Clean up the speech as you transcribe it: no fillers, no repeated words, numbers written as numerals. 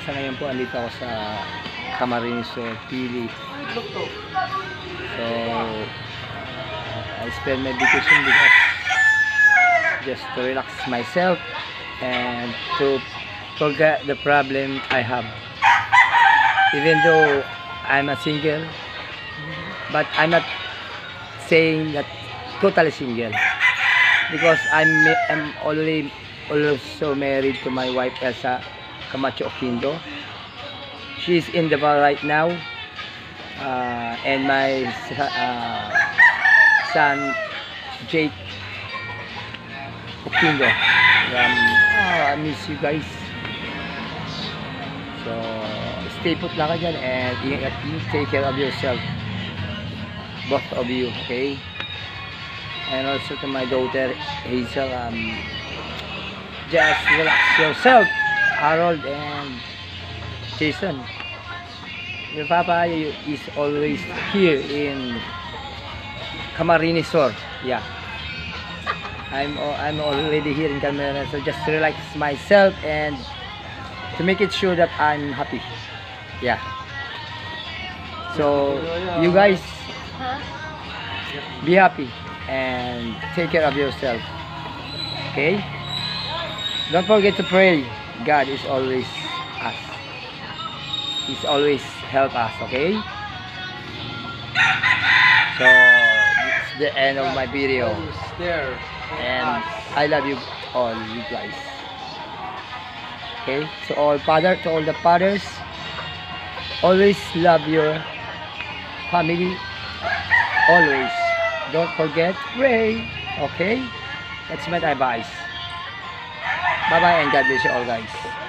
Sa ngayon po, andito ako sa Camarines Sur, Pili. So, I spend my vacation because just to relax myself and to forget the problem I have. Even though I'm a single, but I'm not saying that totally single, because I'm also married to my wife Elsa Camacho Oquindo. She's in the bar right now, and my son Jake Oquindo. I miss you guys. So stay put lang ka dyan, and you take care of yourself, both of you, okay? And also to my daughter Hazel, just relax yourself, Harold and Jason. Your papa is always here in Camarines Sur. Yeah, I'm already here in Camarines, so just relax myself and to make it sure that I'm happy. Yeah. So you guys be happy and take care of yourself. Okay? Don't forget to pray. God is always us. He's always help us, okay? So it's the end of my video. And I love you all, you guys. Okay? So all the fathers, always love your family. Always. Don't forget to pray. Okay? That's my advice. Bye bye and God bless you all, guys.